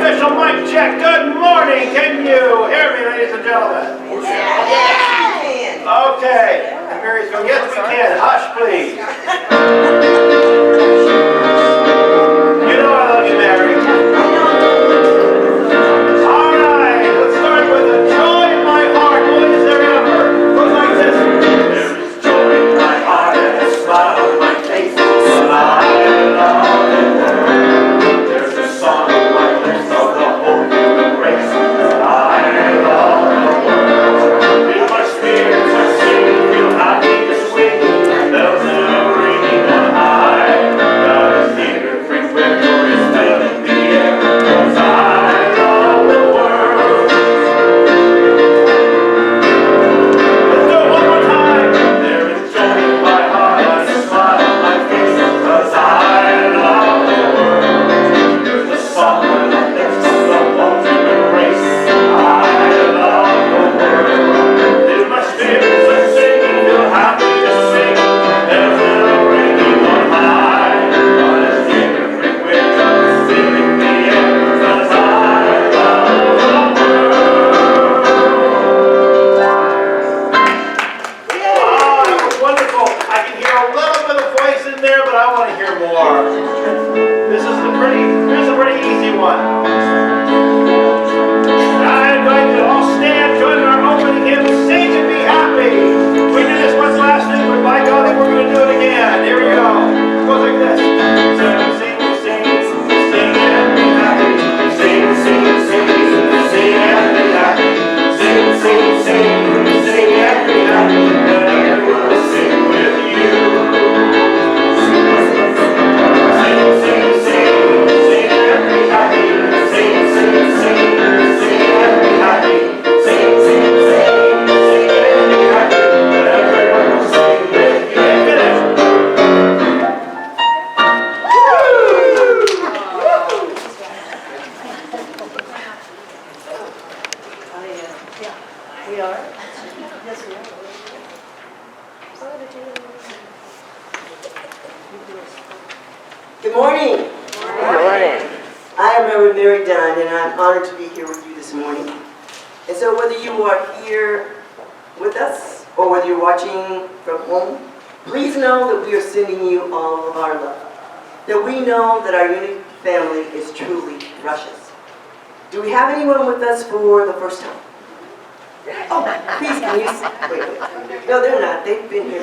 official mic check. Good morning. Can you hear me, ladies and gentlemen? Yeah. Okay. And Mary's going, yes, we can. Hush, please. You know I love you, Mary. All right. Let's start with a joy in my heart. Boy, is there ever. Goes like this. There is joy in my heart and a smile on my face. Smile all the world. There's a song on my lips of the whole human race. Smile all the world. Feel my spirits are singing. Feel happy to swing. Bells are ringing on high. God is here. Bring where joy is filling the air. Cause I love the world. Let's do it one more time. There is joy in my heart and a smile on my face. Cause I love the world. There's a song on my lips of the whole human race. I love the world. Feel my spirits are singing. Feel happy to sing. Bells are ringing on high. God is here. Bring where joy is filling the air. Cause I love the world. Oh, that was wonderful. I can hear a little bit of voice in there, but I want to hear more. Here's a pretty easy one. I invite you to all stand, join in our opening hymn, sing and be happy. We did this once last week, but by God, we're going to do it again. Here we go. It goes like this. Sing, sing, sing and be happy. Sing, sing, sing, sing and be happy. Sing, sing, sing, sing and be happy. And everyone will sing with you. Sing, sing, sing, sing and be happy. Sing, sing, sing, sing and be happy. Sing, sing, sing, sing and be happy. And everyone will sing with you. Finish. We are? Yes, we are. Good morning. I am Reverend and I'm honored to be here with you this morning. And so whether you are here with us or whether you're watching from home, please know that we are sending you all of our love. That we know that our unique family is truly precious. Do we have anyone with us for the first time? Oh, please, can you wait. No, they're not. They've been here.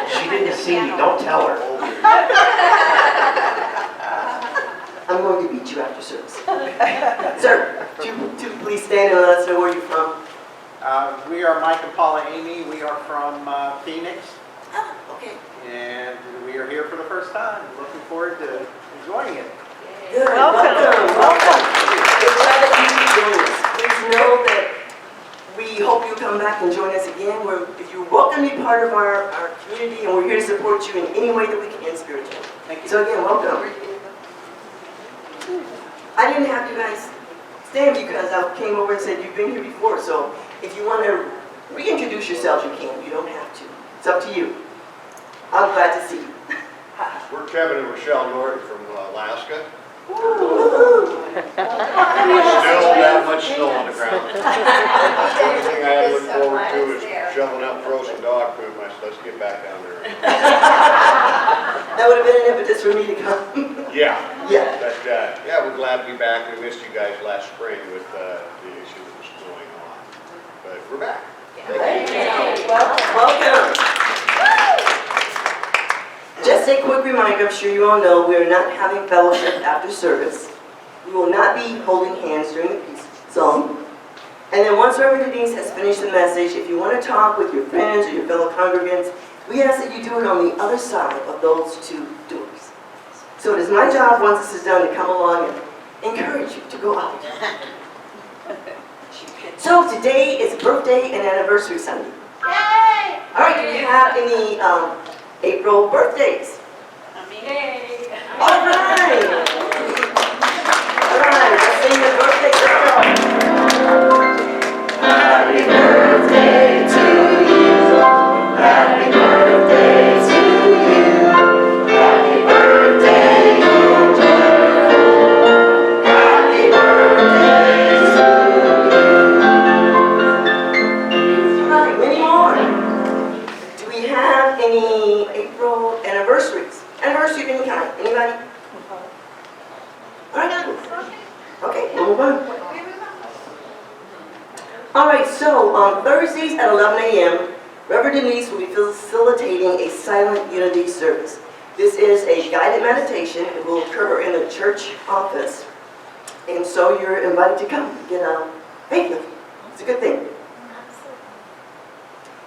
She didn't see me. Don't tell her. I'm going to beat you after service. Sir, do please stand and let us know where you're from. We are Mike and Paula Amy. We are from Phoenix, Oh, okay. and we are here for the first time. Looking forward to enjoying it. Good. Welcome. We're glad that you can join us. Please know that we hope you come back and join us again. If you're welcome to be part of our community, and we're here to support you in any way that we can spiritually. Thank you. So again, welcome. I didn't have you guys stand because I came over and said you've been here before. So if you want to reintroduce yourselves, you can. You don't have to. It's up to you. I'm glad to see you. We're Kevin and Rochelle Norton from Alaska. Woo-hoo. Still that much snow on the ground. The only thing I had to look forward to is shoveling out frozen dog food. I said, let's get back down there. That would have been an impetus for me to come. Yeah. Yeah. But yeah, we're glad to be back. We missed you guys last spring with the issue that was going on. But we're back. Thank you. Welcome. Just a quick reminder, I'm sure you all know, we are not having fellowship after service. We will not be holding hands during the peace song. And then once Reverend Denise has finished the message, if you want to talk with your friends or your fellow congregants, we ask that you do it on the other side of those two doors. So it is my job, once this is done, to come along and encourage you to go out. So today is birthday and anniversary Sunday. Yay! All right, do you have any April birthdays? Yay! All right. All right, let's sing the birthday song. Happy birthday to you. Happy birthday to you. Happy birthday, you're wonderful. Happy birthday. move on. All right, so on Thursdays at 11 a.m., Reverend Denise will be facilitating a silent unity service. This is a guided meditation. It will occur in the church office. And so you're invited to come get a faith lift. It's a good thing.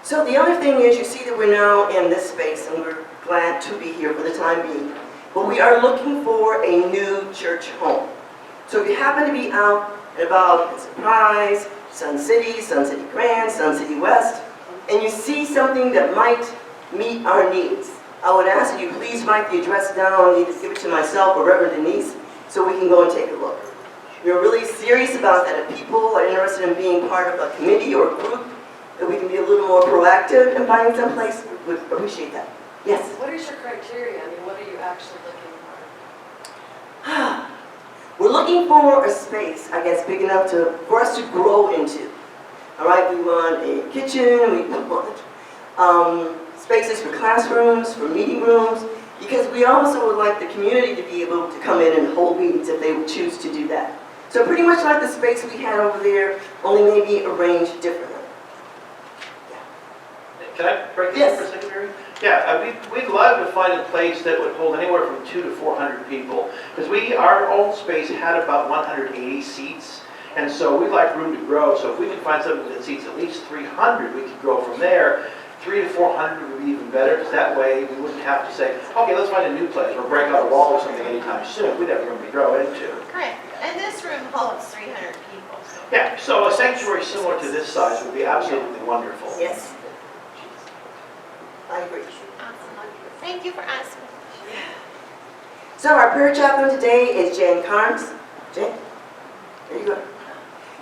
So the other thing is, you see that we're now in this space, and we're glad to be here for the time being. But we are looking for a new church home. So if you happen to be out and about in Surprise, Sun City Grand, Sun City West, and you see something that might meet our needs, I would ask that you please write the address down, either give it to myself or Reverend Denise, so we can go and take a look. We're really serious about that. If people are interested in being part of a committee or a group, that we can be a little more proactive in finding some place, we would appreciate that. Yes? What is your criteria? I mean, what are you actually looking for? We're looking for a space, I guess, big enough for us to grow into. All right, we want a kitchen, we want spaces for classrooms, for meeting rooms, because we also would like the community to be able to come in and hold meetings if they would choose to do that. So pretty much like the space we had over there, only maybe arranged differently. Can I break this for a second, Mary? Yeah, we'd love to find a place that would hold anywhere from 200 to 400 people. Because our old space had about 180 seats. And so we'd like room to grow. So if we could find something that seats at least 300, we could grow from there. 300 to 400 would be even better, because that way we wouldn't have to say, okay, let's find a new place or break out a wall or something anytime soon. We'd have room to grow into. Correct. And this room holds 300 people. So. Yeah, so a sanctuary similar to this size would be absolutely wonderful. Yes. I agree. Thank you for asking. So our prayer chaplain today is Jan Carnes. Jan, there you go.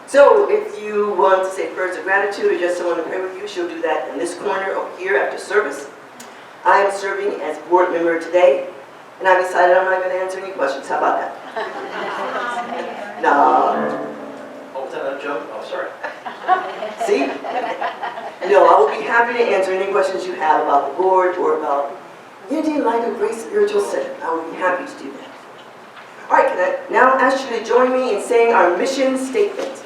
So if you want to say prayers of gratitude or just someone to pray with you, she'll do that in this corner over here after service. I am serving as board member today, and I've decided I'm not going to answer any questions. How about that? No. Oh, was that a joke? Oh, sorry. See? No, I will be happy to answer any questions you have about the board or about Unity Light of Grace Spiritual Center. I will be happy to do that. All right, can I now ask you to join me in saying our mission statement?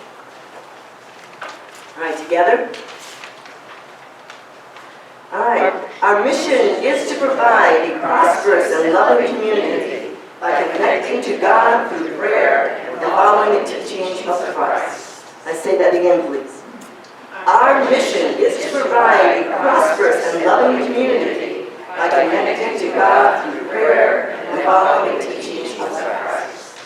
All right, together. All right. Our mission is to provide a prosperous and loving community by connecting to God through prayer and following the teachings of Christ. I say that again, please. Our mission is to provide a prosperous and loving community by connecting to God through prayer and following the teachings of Christ.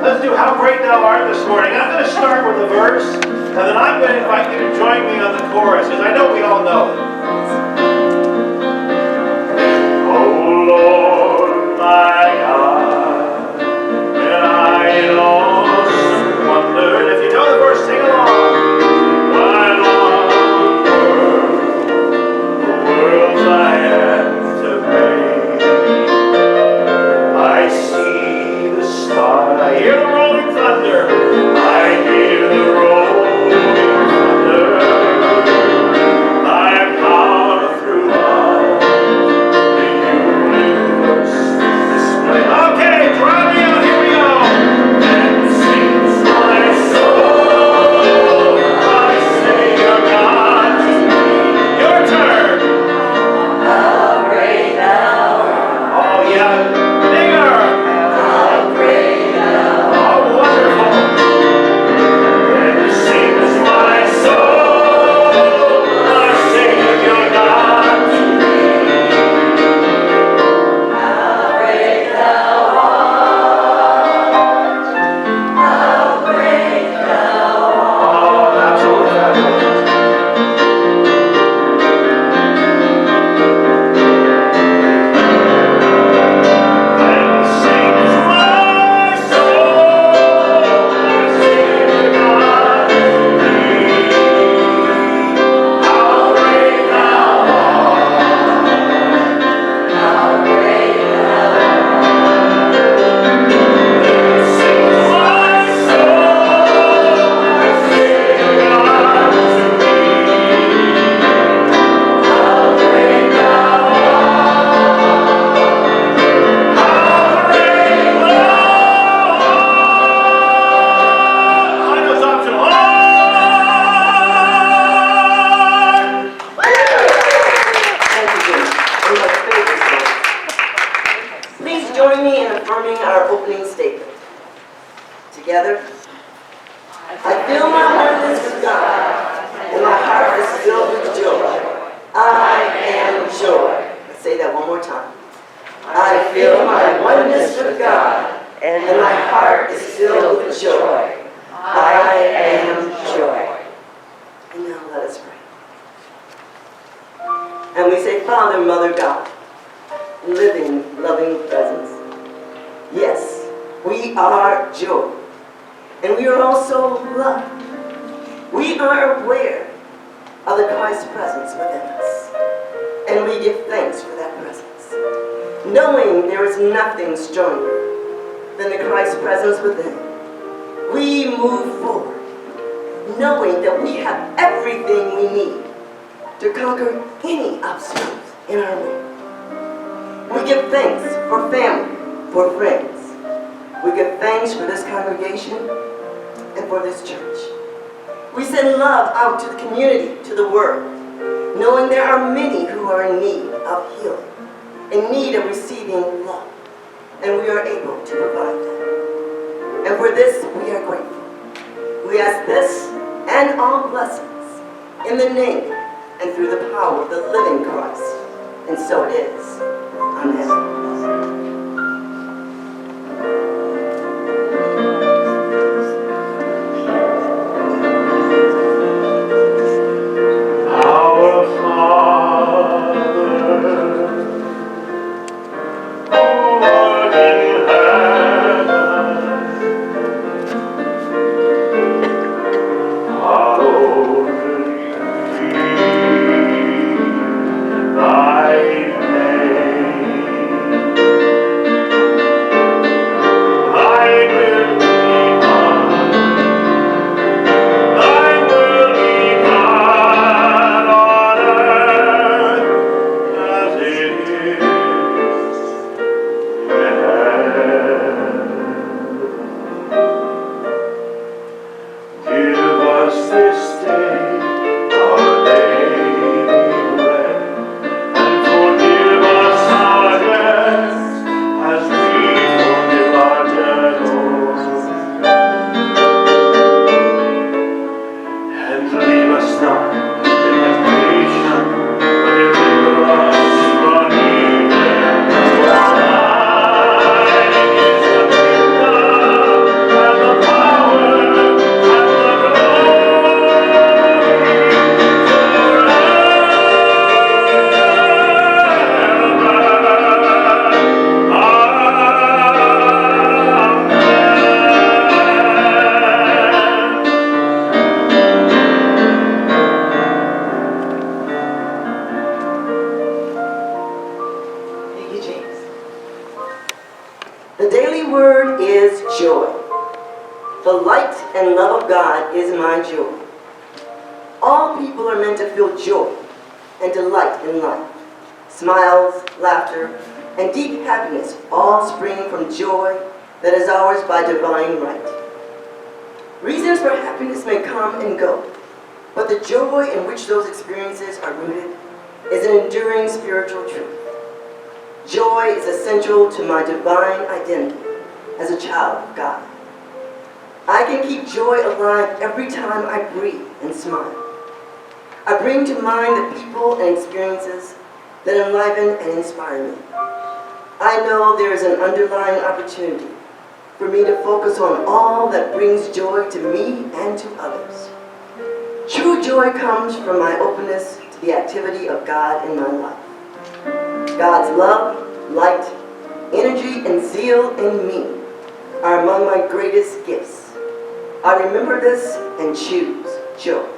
Let's do How Great Thou Art this morning. I'm going to start with a verse, and then I'm going to invite you to join me on the chorus, because I know we all know it. Oh Lord, my God, and I in awesome wonder. And if you know the verse, sing along. What the worlds I have to make. I see the stars, I hear the rolling thunder, I hear the rolling thunder. Thy power together. I feel my oneness with God, and my heart is filled with joy. I am joy. Let's say that one more time. I feel my oneness with God, and my heart is filled with joy. I am joy. And now let us pray. And we say, Father, Mother, God, living, loving presence. Yes, we are joy. And we are also love. We are aware of the Christ presence within us. And we give thanks for that presence, knowing there is nothing stronger than the Christ presence within. We move forward, knowing that we have everything we need to conquer any obstacles in our way. We give thanks for family, for friends. We give thanks for this congregation and for this church. We send love out to the community, to the world, knowing there are many who are in need of healing, in need of receiving love, and we are able to provide that. And for this, we are grateful. We ask this and all blessings in the name and through the power of the living Christ. And so it is. Amen. The daily word is joy. The light and love of God is my joy. All people are meant to feel joy and delight in life. Smiles, laughter, and deep happiness all spring from joy that is ours by divine right. Reasons for happiness may come and go, but the joy in which those experiences are rooted is an enduring spiritual truth. Joy is essential to my divine identity as a child of God. I can keep joy alive every time I breathe and smile. I bring to mind the people and experiences that enliven and inspire me. I know there is an underlying opportunity for me to focus on all that brings joy to me and to others. True joy comes from my openness to the activity of God in my life. God's love, light, energy, and zeal in me are among my greatest gifts. I remember this and choose joy.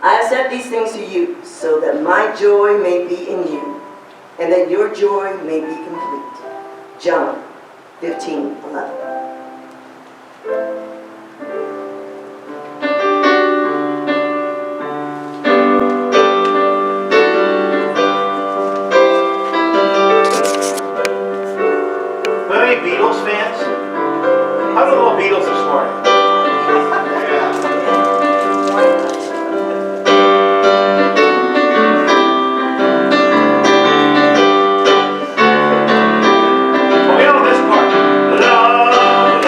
I have said these things to you so that my joy may be in you and that your joy may be complete. John 15:11. Beatles fans? How do little Beatles this morning? Well, we know this part. Love,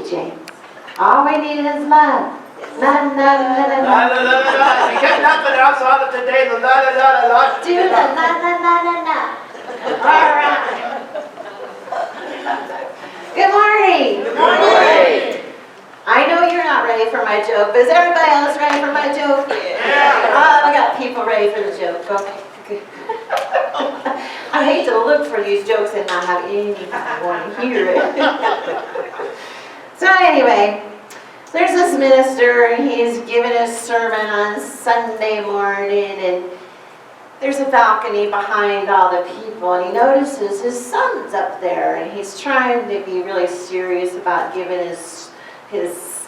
James. All we need is love. La la la la La la. la la la la. You get nothing else out of today. The la la la la la. Do the la la la la la. All right. Good morning. Good morning. I know you're not ready for my joke, but is everybody else ready for my joke? Yeah. I got people ready for the joke. Okay. Good. I hate to look for these jokes and not have anybody want to hear it. So anyway, there's this minister and he's giving a sermon on Sunday morning, and there's a balcony behind all the people, and he notices his son's up there, and he's trying to be really serious about giving his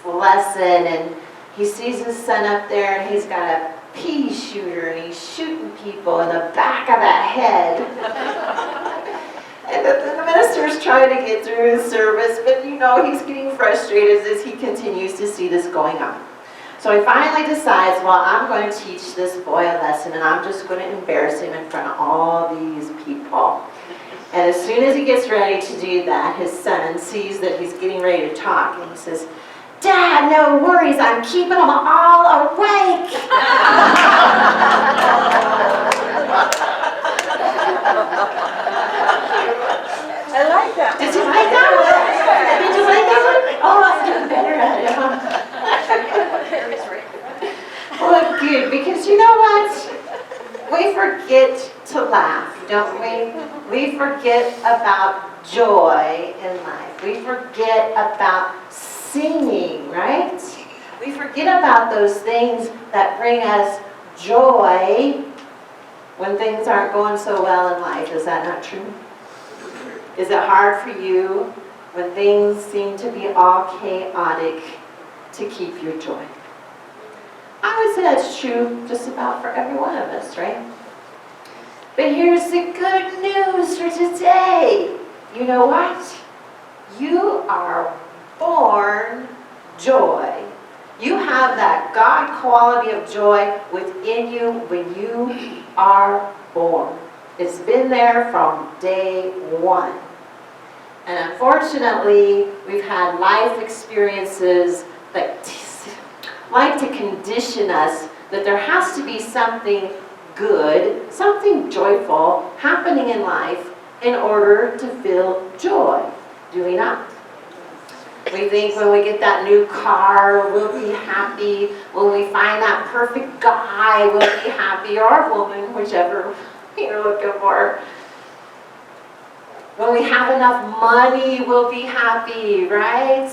lesson, and he sees his son up there, and he's got a pea shooter, and he's shooting people in the back of the head. And the minister's trying to get through his service, but you know, he's getting frustrated as he continues to see this going on. So he finally decides, well, I'm going to teach this boy a lesson, and I'm just going to embarrass him in front of all these people. And as soon as he gets ready to do that, his son sees that he's getting ready to talk, and he says, "Dad, no worries, I'm keeping them all awake." I like that. Did you like that one? Did you like that one? Oh, I'm doing better at it, huh? Well, good, because you know what? We forget to laugh, don't we? We forget about joy in life. We forget about singing, right? We forget about those things that bring us joy when things aren't going so well in life. Is that not true? Is it hard for you when things seem to be all chaotic to keep your joy? I would say that's true just about for every one of us, right? But here's the good news for today. You know what? You are born joy. You have that God quality of joy within you when you are born. It's been there from day one. And unfortunately, we've had life experiences that like to condition us that there has to be something good, something joyful happening in life in order to feel joy. Do we not? We think when we get that new car, we'll be happy. When we find that perfect guy, we'll be happy, or woman, whichever you're looking for. When we have enough money, we'll be happy, right?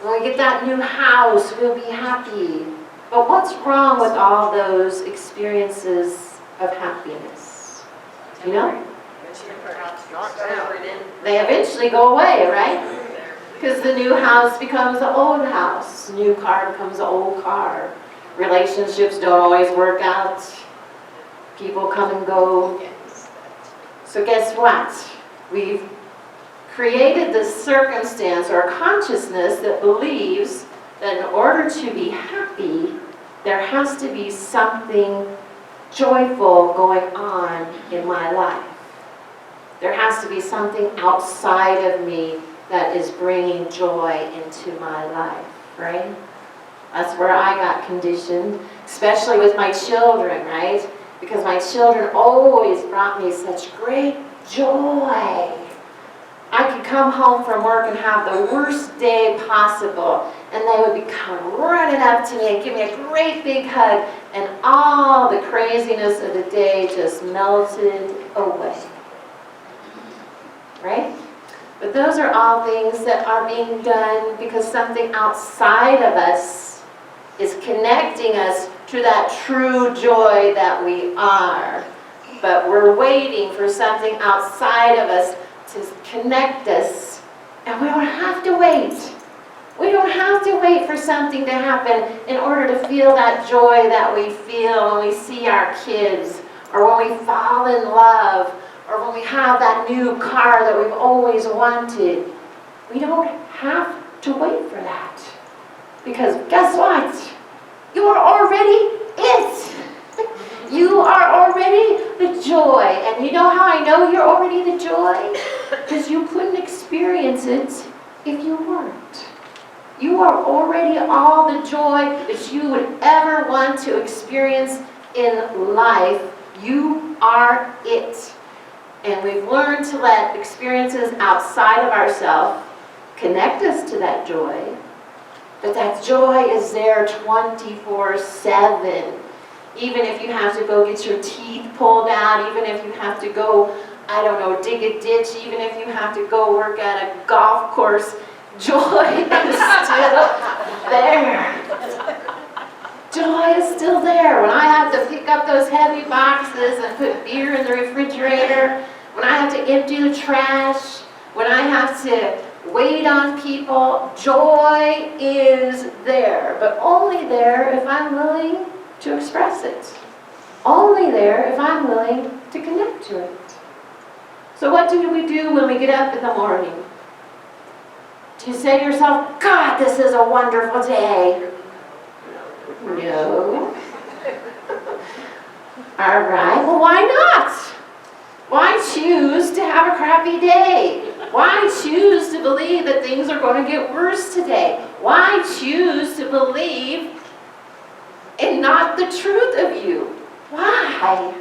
When we get that new house, we'll be happy. But what's wrong with all those experiences of happiness? You know? They eventually go away, right? Because the new house becomes the old house. The new car becomes the old car. Relationships don't always work out. People come and go. So guess what? We've created this circumstance or consciousness that believes that in order to be happy, there has to be something joyful going on in my life. There has to be something outside of me that is bringing joy into my life, right? That's where I got conditioned, especially with my children, right? Because my children always brought me such great joy. I could come home from work and have the worst day possible, and they would be come running up to me and give me a great big hug, and all the craziness of the day just melted away. Right? But those are all things that are being done because something outside of us is connecting us to that true joy that we are. But we're waiting for something outside of us to connect us, and we don't have to wait. We don't have to wait for something to happen in order to feel that joy that we feel when we see our kids, or when we fall in love, or when we have that new car that we've always wanted. We don't have to wait for that. Because guess what? You are already it. You are already the joy. And you know how I know you're already the joy? Because you couldn't experience it if you weren't. You are already all the joy that you would ever want to experience in life. You are it. And we've learned to let experiences outside of ourselves connect us to that joy. But that joy is there 24/7. Even if you have to go get your teeth pulled out, even if you have to go, I don't know, dig a ditch, even if you have to go work at a golf course, joy is still there. Joy is still there. When I have to pick up those heavy boxes and put beer in the refrigerator, when I have to empty the trash, when I have to wait on people, joy is there. But only there if I'm willing to express it. Only there if I'm willing to connect to it. So what do we do when we get up in the morning? Do you say to yourself, God, this is a wonderful day? No. All right, well, why not? Why choose to have a crappy day? Why choose to believe that things are going to get worse today? Why choose to believe in not the truth of you? Why?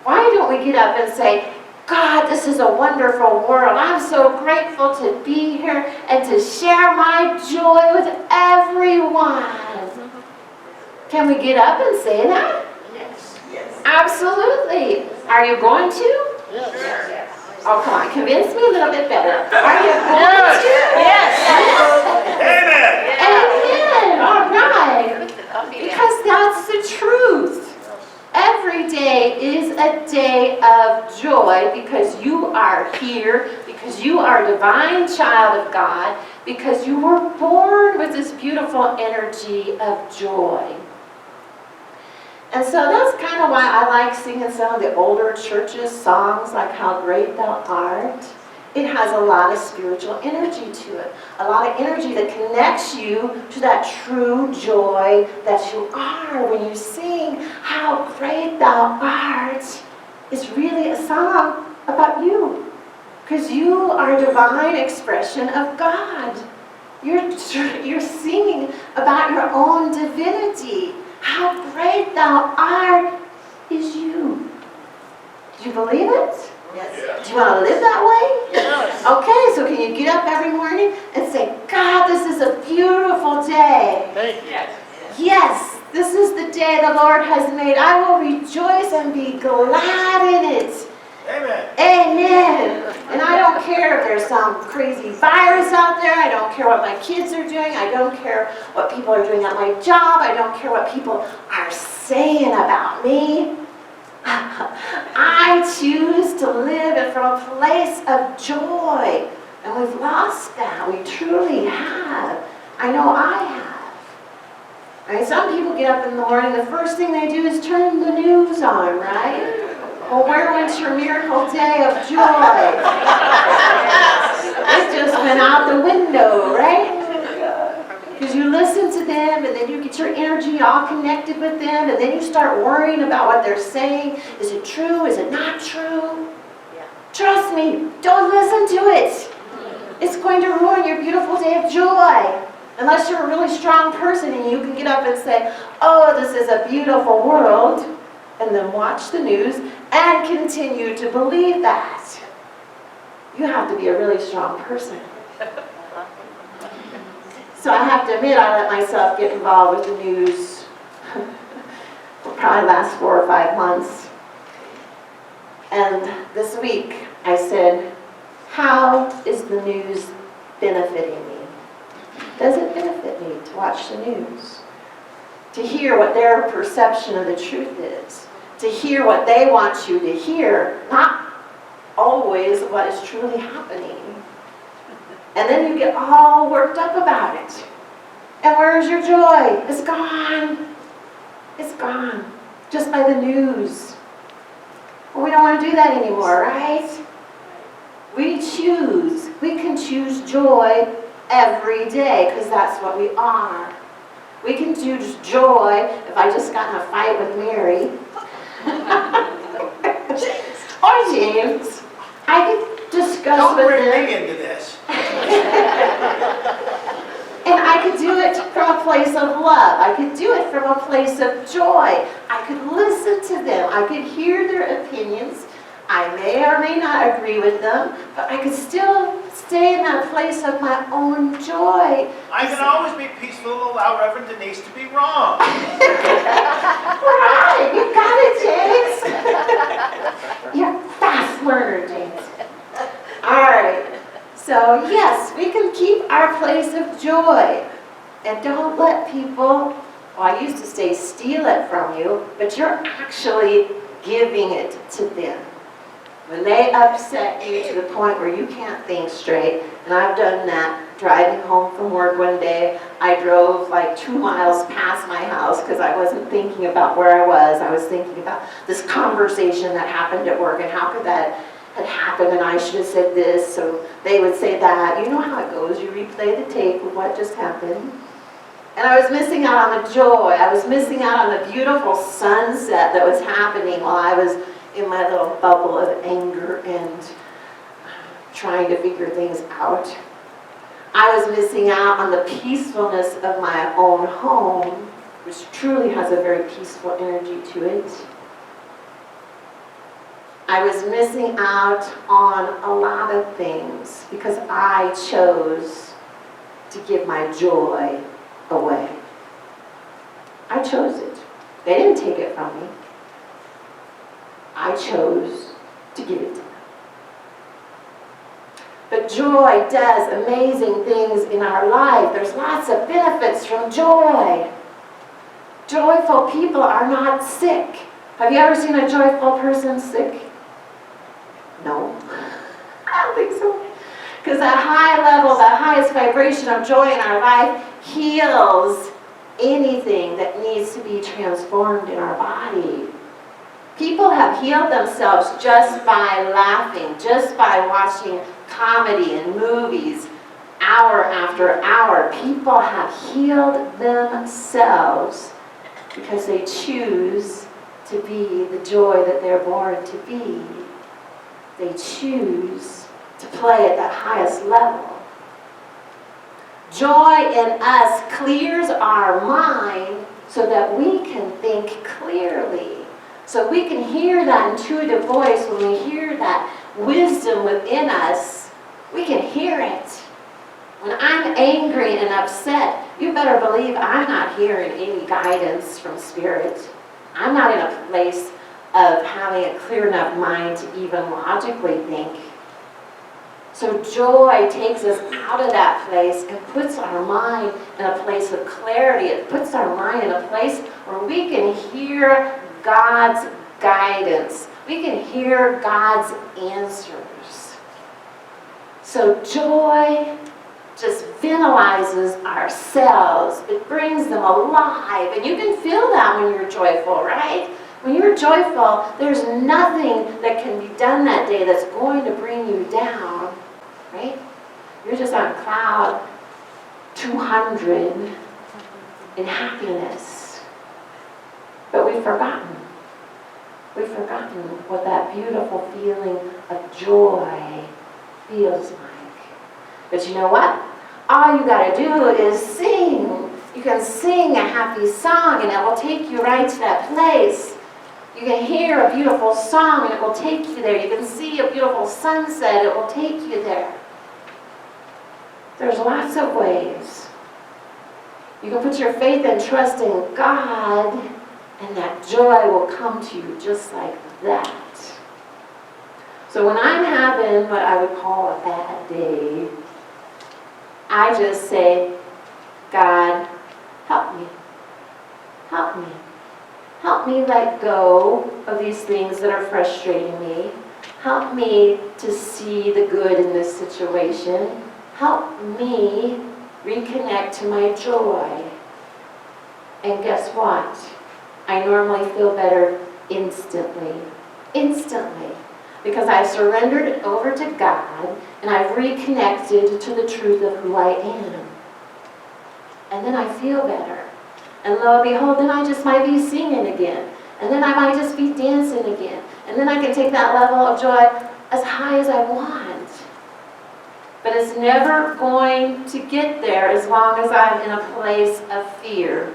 Why don't we get up and say, God, this is a wonderful world. I'm so grateful to be here and to share my joy with everyone. Can we get up and say that? Yes. Absolutely. Are you going to? Yes. Oh, come on. Convince me a little bit better. Are you going to? Yes. Amen. Amen. All right. Because that's the truth. Every day is a day of joy because you are here, because you are a divine child of God, because you were born with this beautiful energy of joy. And so that's kind of why I like singing some of the older churches' songs like How Great Thou Art. It has a lot of spiritual energy to it. A lot of energy that connects you to that true joy that you are. When you sing How Great Thou Art, it's really a song about you. Because you are a divine expression of God. You're singing about your own divinity. How great thou art is you. Do you believe it? Yes. Do you want to live that way? Yes. Okay, so can you get up every morning and say, God, this is a beautiful day. Yes, this is the day the Lord has made. I will rejoice and be glad in it. Amen. Amen. And I don't care if there's some crazy virus out there. I don't care what my kids are doing. I don't care what people are doing at my job. I don't care what people are saying about me. I choose to live from a place of joy. And we've lost that. We truly have. I know I have. I mean, some people get up in the morning, the first thing they do is turn the news on, right? Well, where went your miracle day of joy? It just went out the window, right? Because you listen to them, and then you get your energy all connected with them, and then you start worrying about what they're saying. Is it true? Is it not true? Trust me, don't listen to it. It's going to ruin your beautiful day of joy. Unless you're a really strong person and you can get up and say, oh, this is a beautiful world, and then watch the news and continue to believe that. You have to be a really strong person. So I have to admit, I let myself get involved with the news for probably the last 4 or 5 months. And this week I said, how is the news benefiting me? Does it benefit me to watch the news? To hear what their perception of the truth is? To hear what they want you to hear, not always what is truly happening. And then you get all worked up about it. And where's your joy? It's gone. It's gone. Just by the news. Well, we don't want to do that anymore, right? We choose. We can choose joy every day because that's what we are. We can choose joy if I just got in a fight with Mary. Or James. I could discuss Don't with bring them. me into this. And I could place of love. I could do it from a place of joy. I could listen to them. I could hear their opinions. I may or may not agree with them, but I could still stay in that place of my own joy. I can always be peaceful and allow Reverend Denise to be wrong. Right, you got it, James. You're a fast learner, James. All right, so yes, we can keep our place of joy. And don't let people, well, I used to say steal it from you, but you're actually giving it to them. When they upset you to the point where you can't think straight, and I've done that driving home from work one day, I drove like 2 miles past my house because I wasn't thinking about where I was thinking about this conversation that happened at work and how could that had happened and I should have said this, so they would say that. You know how it goes, you replay the tape of what just happened. And I was missing out on the joy, I was missing out on the beautiful sunset that was happening while I was in my little bubble of anger and trying to figure things out. I was missing out on the peacefulness of my own home, which truly has a very peaceful energy to it. I was missing out on a lot of things because I chose to give my joy away. I chose it. They didn't take it from me. I chose to give it to them. But joy does amazing things in our life. There's lots of benefits from joy. Joyful people are not sick. Have you ever seen a joyful person sick? No. I don't think so. Because that high level, that highest vibration of joy in our life heals anything that needs to be transformed in our body. People have healed themselves just by laughing, just by watching comedy and movies hour after hour. People have healed themselves because they choose to be the joy that they're born to be. They choose to play at that highest level. Joy in us clears our mind so that we can think clearly. So we can hear that intuitive voice when we hear that wisdom within us. We can hear it. When I'm angry and upset, you better believe I'm not hearing any guidance from Spirit. I'm not in a place of having a clear enough mind to even logically think. So joy takes us out of that place and puts our mind in a place of clarity. It puts our mind in a place where we can hear God's guidance. We can hear God's answers. So joy just vitalizes our cells. It brings them alive. And you can feel that when you're joyful, right? When you're joyful, there's nothing that can be done that day that's going to bring you down, right? You're just on cloud 200 in happiness. But we've forgotten. We've forgotten what that beautiful feeling of joy feels like. But you know what? All you got to do is sing. You can sing a happy song and it will take you right to that place. You can hear a beautiful song and it will take you there. You can see a beautiful sunset, it will take you there. There's lots of ways. You can put your faith and trust in God, and that joy will come to you just like that. So when I'm having what I would call a bad day, I just say, God, help me. Help me. Help me let go of these things that are frustrating me. Help me to see the good in this situation. Help me reconnect to my joy. And guess what? I normally feel better instantly. Instantly. Because I've surrendered it over to God and I've reconnected to the truth of who I am. And then I feel better. And lo and behold, then I just might be singing again. And then I might just be dancing again. And then I can take that level of joy as high as I want. But it's never going to get there as long as I'm in a place of fear.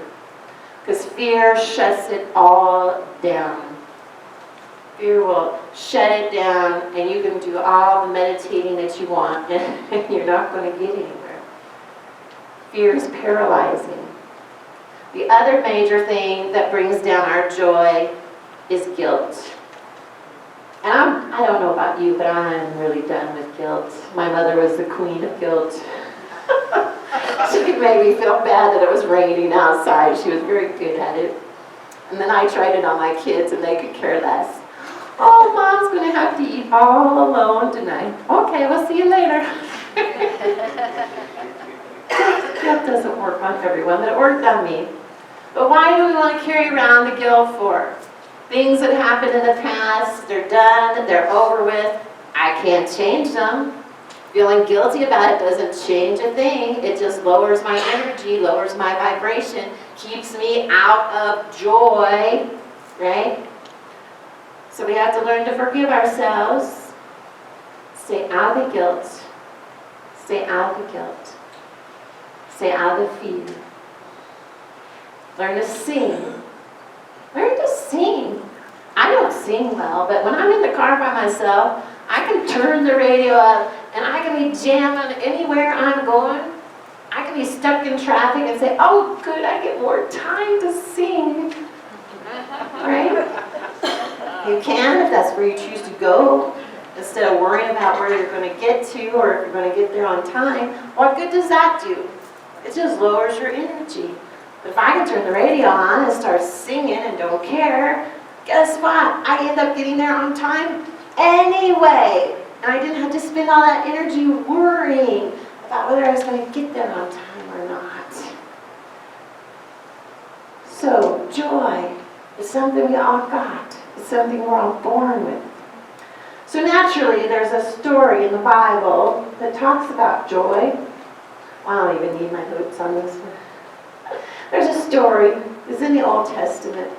Because fear shuts it all down. Fear will shut it down, and you can do all the meditating that you want, and you're not going to get anywhere. Fear is paralyzing. The other major thing that brings down our joy is guilt. And I don't know about you, but I'm really done with guilt. My mother was the queen of guilt. She made me feel bad that it was raining outside. She was very good at it. And then I tried it on my kids, and they could care less. Oh, Mom's going to have to eat all alone tonight. Okay, we'll see you later. Guilt doesn't work on everyone, but it worked on me. But why do we want to carry around the guilt for? Things that happened in the past, they're done, they're over with. I can't change them. Feeling guilty about it doesn't change a thing. It just lowers my energy, lowers my vibration, keeps me out of joy, right? So we have to learn to forgive ourselves. Stay out of the guilt. Stay out of the guilt. Stay out of the fear. Learn to sing. Learn to sing. I don't sing well, but when I'm in the car by myself, I can turn the radio up and I can be jamming anywhere I'm going. I can be stuck in traffic and say, oh good, I get more time to sing. Right? You can if that's where you choose to go, instead of worrying about where you're going to get to or if you're going to get there on time. What good does that do? It just lowers your energy. But if I can turn the radio on and start singing and don't care, guess what? I end up getting there on time anyway. And I didn't have to spend all that energy worrying about whether I was going to get there on time or not. So, joy is something we all got. It's something we're all born with. So naturally, there's a story in the Bible that talks about joy. Well, I don't even need my notes on this one. There's a story. It's in the Old Testament.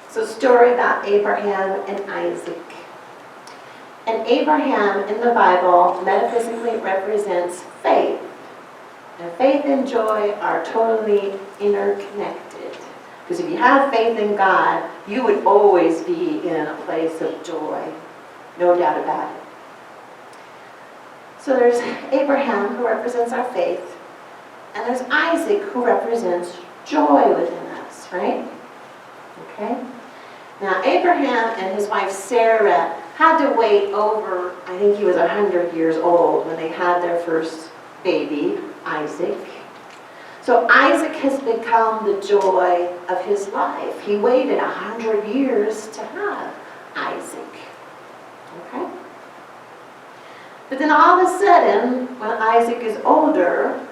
It's a story about Abraham and Isaac. And Abraham in the Bible metaphysically represents faith. And faith and joy are totally interconnected. Because if you have faith in God, you would always be in a place of joy. No doubt about it. So there's Abraham, who represents our faith. And there's Isaac, who represents joy within us, right? Okay? Now, Abraham and his wife Sarah had to wait over, I think he was 100 years old when they had their first baby, Isaac. So Isaac has become the joy of his life. He waited 100 years to have Isaac. Okay? But then all of a sudden, when Isaac is older,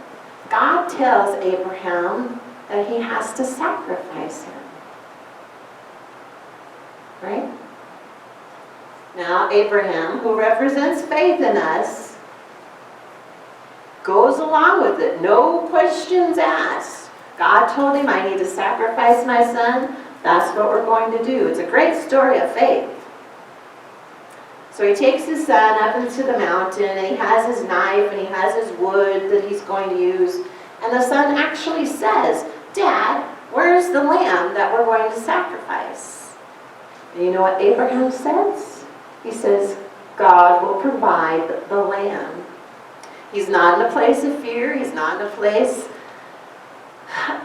God tells Abraham that he has to sacrifice him. Right? Now, Abraham, who represents faith in us, goes along with it. No questions asked. God told him, I need to sacrifice my son. That's what we're going to do. It's a great story of faith. So he takes his son up into the mountain, and he has his knife, and he has his wood that he's going to use. And the son actually says, Dad, where's the lamb that we're going to sacrifice? And you know what Abraham says? He says, God will provide the lamb. He's not in a place of fear. He's not in a place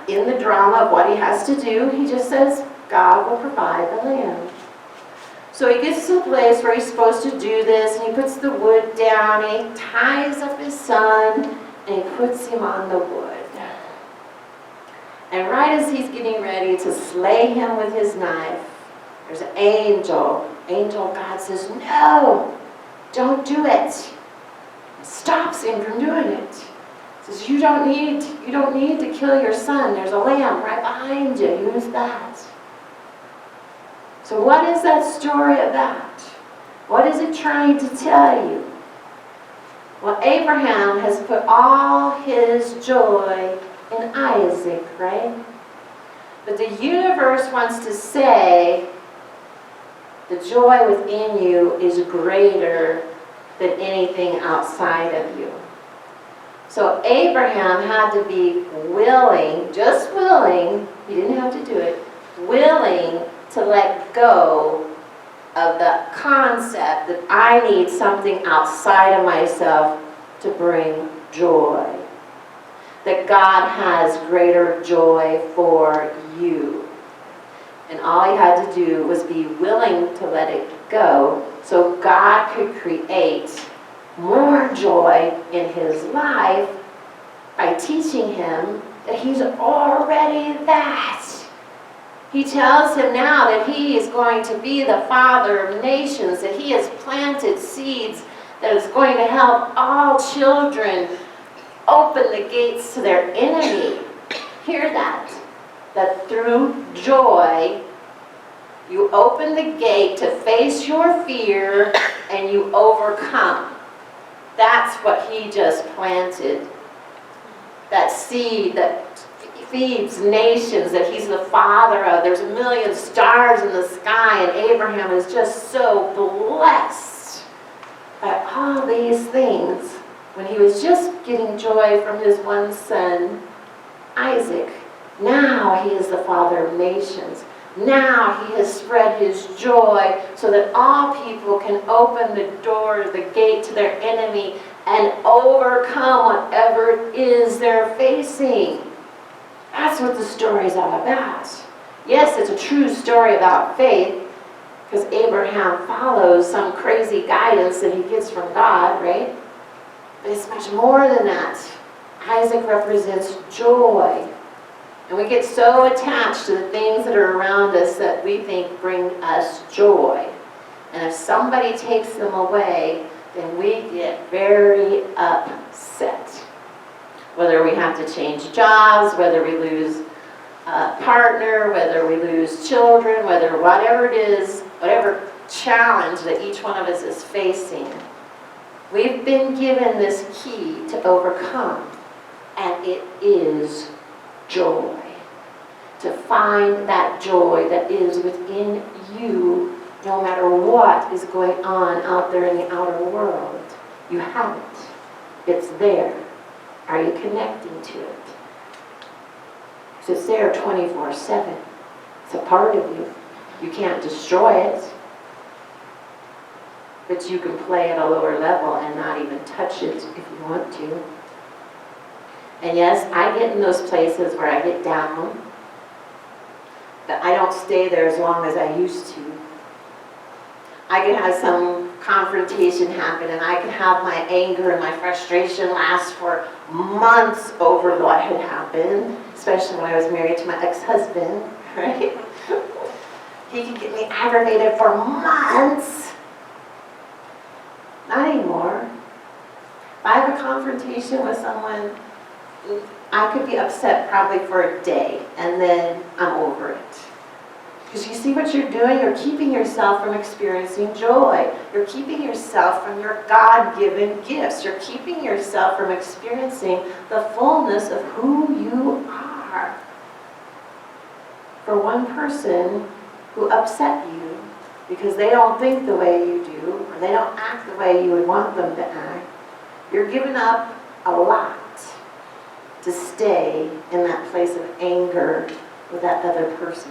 in the drama of what he has to do. He just says, God will provide the lamb. So he gets to the place where he's supposed to do this, and he puts the wood down, and he ties up his son, and he puts him on the wood. And right as he's getting ready to slay him with his knife, there's an angel. God says, no, don't do it. Stops him from doing it. Says, you don't need to kill your son. There's a lamb right behind you. Use that. So what is that story about? What is it trying to tell you? Well, Abraham has put all his joy in Isaac, right? But the universe wants to say the joy within you is greater than anything outside of you. So Abraham had to be willing, just willing, he didn't have to do it, willing to let go of the concept that I need something outside of myself to bring joy. That God has greater joy for you. And all he had to do was be willing to let it go so God could create more joy in his life by teaching him that he's already that. He tells him now that he is going to be the father of nations, that he has planted seeds that is going to help all children open the gates to their enemy. Hear that? That through joy, you open the gate to face your fear and you overcome. That's what he just planted. That seed that feeds nations, that he's the father of. There's a million stars in the sky, and Abraham is just so blessed by all these things when he was just getting joy from his one son, Isaac. Now he is the father of nations. Now he has spread his joy so that all people can open the door, the gate to their enemy and overcome whatever it is they're facing. That's what the story is all about. Yes, it's a true story about faith because Abraham follows some crazy guidance that he gets from God, right? But it's much more than that. Isaac represents joy. And we get so attached to the things that are around us that we think bring us joy. And if somebody takes them away, then we get very upset. Whether we have to change jobs, whether we lose a partner, whether we lose children, whether whatever it is, whatever challenge that each one of us is facing, we've been given this key to overcome, and it is joy. To find that joy that is within you, no matter what is going on out there in the outer world. You have it. It's there. Are you connecting to it? So it's there 24/7. It's a part of you. You can't destroy it. But you can play at a lower level and not even touch it if you want to. And yes, I get in those places where I get down. But I don't stay there as long as I used to. I can have some confrontation happen, and I can have my anger and my frustration last for months over what had happened, especially when I was married to my ex-husband, right? He could get me aggravated for months. Not anymore. If I have a confrontation with someone, I could be upset probably for a day, and then I'm over it. Because you see what you're doing? You're keeping yourself from experiencing joy. You're keeping yourself from your God-given gifts. You're keeping yourself from experiencing the fullness of who you are. For one person who upset you because they don't think the way you do, or they don't act the way you would want them to act, you're giving up a lot to stay in that place of anger with that other person.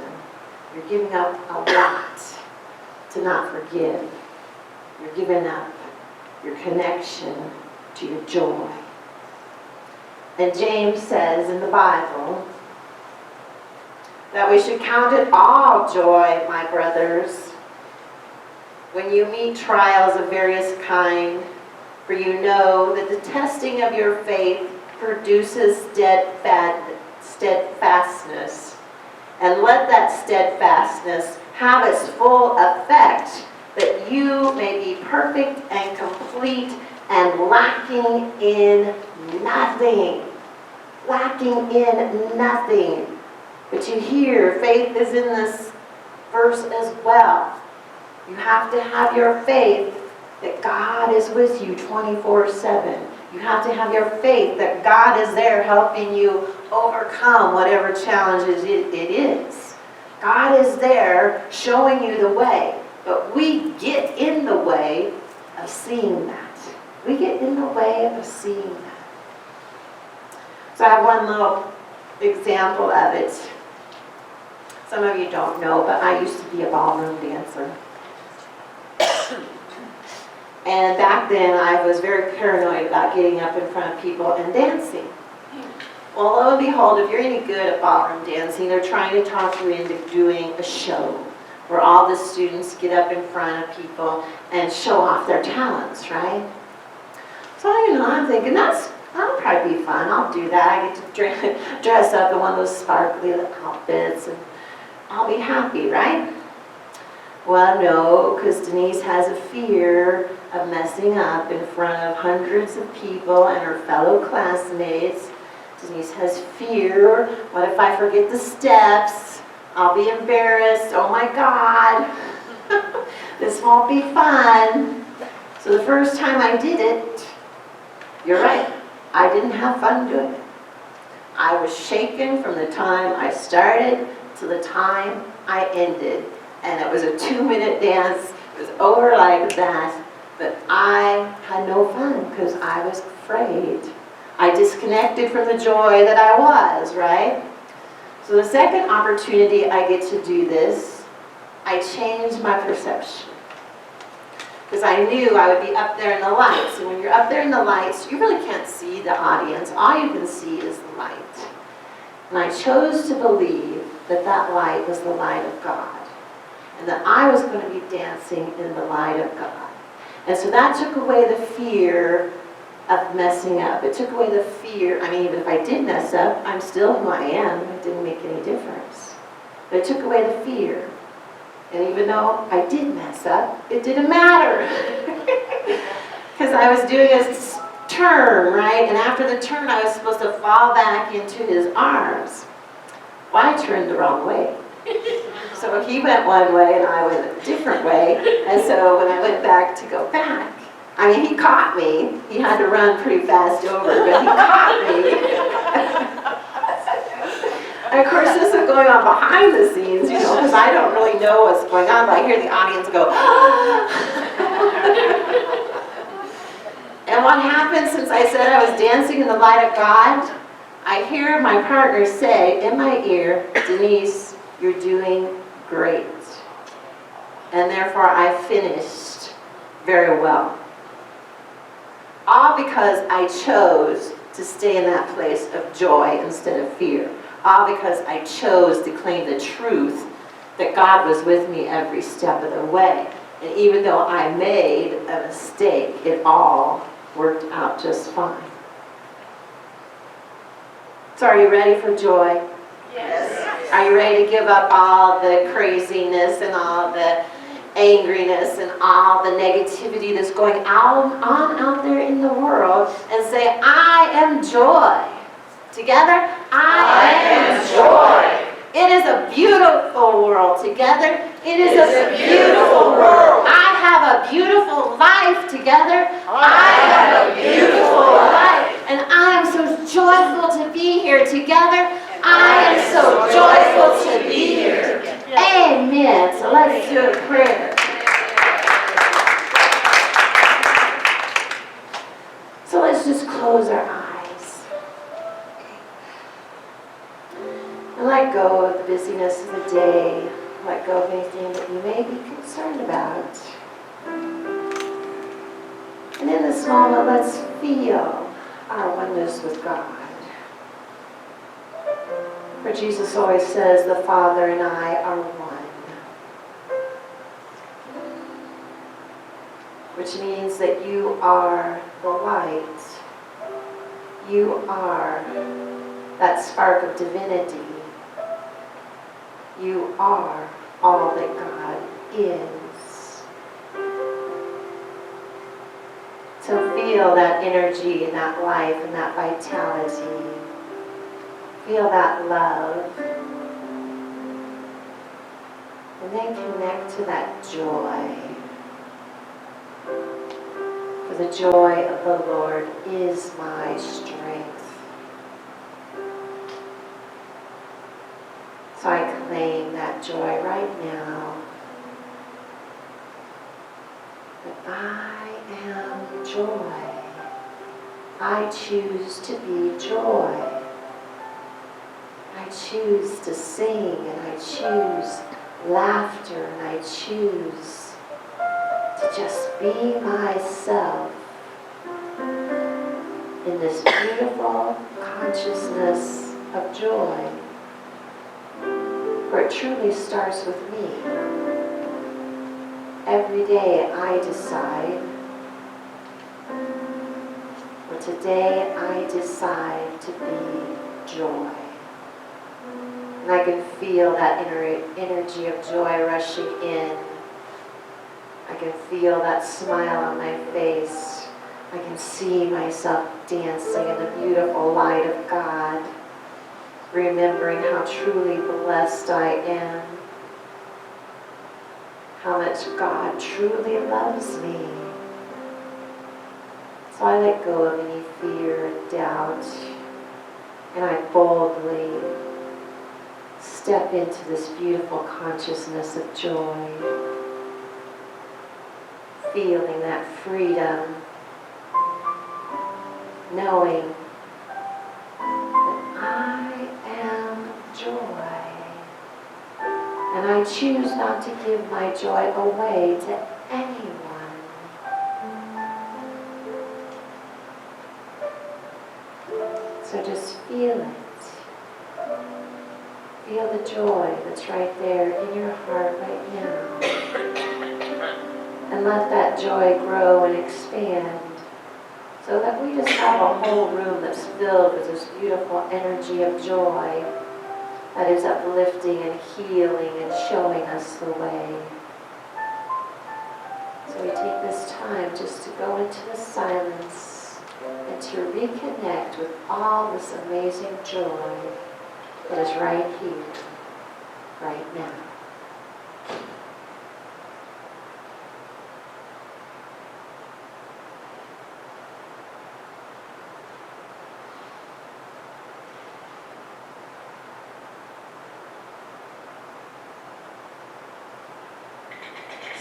You're giving up a lot to not forgive. You're giving up your connection to your joy. And James says in the Bible that we should count it all joy, my brothers, when you meet trials of various kind, for you know that the testing of your faith produces steadfastness. And let that steadfastness have its full effect, that you may be perfect and complete and lacking in nothing. Lacking in nothing. But you hear, faith is in this verse as well. You have to have your faith that God is with you 24/7. You have to have your faith that God is there helping you overcome whatever challenges it is. God is there showing you the way, but we get in the way of seeing that. We get in the way of seeing that. So I have one little example of it. Some of you don't know, but I used to be a ballroom dancer. And back then, I was very paranoid about getting up in front of people and dancing. Well, lo and behold, if you're any good at ballroom dancing, they're trying to talk you into doing a show where all the students get up in front of people and show off their talents, right? So, I'm thinking, that'll probably be fun. I'll do that. I get to dress up in one of those sparkly outfits, and I'll be happy, right? Well, no, because Denise has a fear of messing up in front of hundreds of people and her fellow classmates. Denise has fear. What if I forget the steps? I'll be embarrassed. Oh my God. This won't be fun. So the first time I did it, you're right, I didn't have fun doing it. I was shaken from the time I started to the time I ended. And it was a 2-minute dance. It was over like that. But I had no fun because I was afraid. I disconnected from the joy that I was, right? So the second opportunity I get to do this, I changed my perception. Because I knew I would be up there in the lights. And when you're up there in the lights, you really can't see the audience. All you can see is the light. And I chose to believe that that light was the light of God. And that I was going to be dancing in the light of God. And so that took away the fear of messing up. It took away the fear. I mean, even if I did mess up, I'm still who I am. It didn't make any difference. But it took away the fear. And even though I did mess up, it didn't matter. Because I was doing a turn, right? And after the turn, I was supposed to fall back into his arms. Well, I turned the wrong way. So he went one way and I went a different way. And so when I went back to go back, I mean, he caught me. He had to run pretty fast over, but he caught me. And of course, this is going on behind the scenes, because I don't really know what's going on, but I hear the audience go, And what happened since I said I was dancing in the light of God? I hear my partner say in my ear, Denise, you're doing great. And therefore I finished very well. All because I chose to stay in that place of joy instead of fear. All because I chose to claim the truth that God was with me every step of the way. And even though I made a mistake, it all worked out just fine. So are you ready for joy? Yes. Are you ready to give up all the craziness and all the angriness and all the negativity that's going on out there in the world and say, I am joy. Together, I am joy. It is a beautiful world. Together, it is a beautiful world. I have a beautiful life. Together, I have a beautiful life. And I am so joyful to be here. Together, I am so joyful to be here. Amen. So let's do a prayer. So let's just close our eyes. And let go of the busyness of the day. Let go of anything that you may be concerned about. And in this moment, let's feel our oneness with God. For Jesus always says, the Father and I are one. Which means that you are the light. You are that spark of divinity. You are all that God is. So feel that energy and that life and that vitality. Feel that love. And then connect to that joy. For the joy of the Lord is my strength. So I claim that joy right now. That I am joy. I choose to be joy. I choose to sing, and I choose laughter, and I choose to just be myself in this beautiful consciousness of joy. For it truly starts with me. Every day I decide, or today I decide to be joy. And I can feel that energy of joy rushing in. I can feel that smile on my face. I can see myself dancing in the beautiful light of God, remembering how truly blessed I am, how much God truly loves me. So I let go of any fear and doubt, and I boldly step into this beautiful consciousness of joy, feeling that freedom, knowing that I am joy. And I choose not to give my joy away to anyone. So just feel it. Feel the joy that's right there in your heart right now. And let that joy grow and expand so that we just have a whole room that's filled with this beautiful energy of joy that is uplifting and healing and showing us the way. So we take this time just to go into the silence and to reconnect with all this amazing joy that is right here, right now.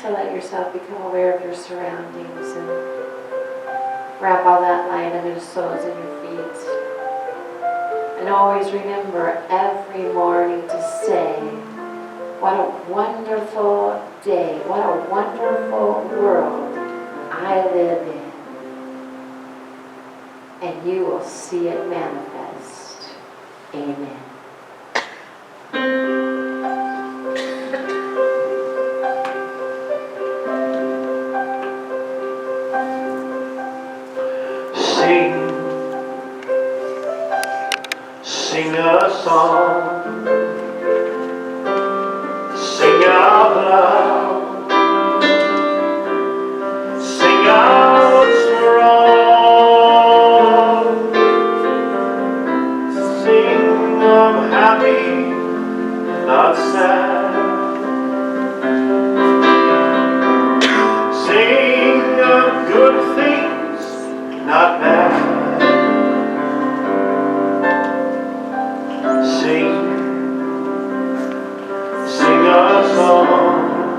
So let yourself become aware of your surroundings and wrap all that light under the soles of your feet. And always remember every morning to say, what a wonderful day, what a wonderful world I live in. And you will see it manifest. Amen. Sing a song, sing out loud, sing out strong, sing of happy, not sad, sing of good things, not bad. Sing a song,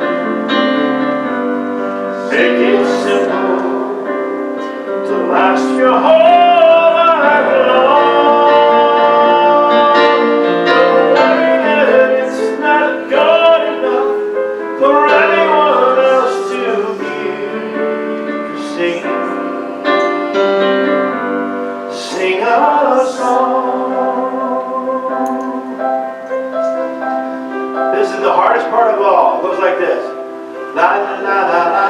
make it simple to last your whole life long. Don't worry that it's not good enough for anyone else to hear. Sing a song. This is the hardest part of all. It goes like this. La la la la la.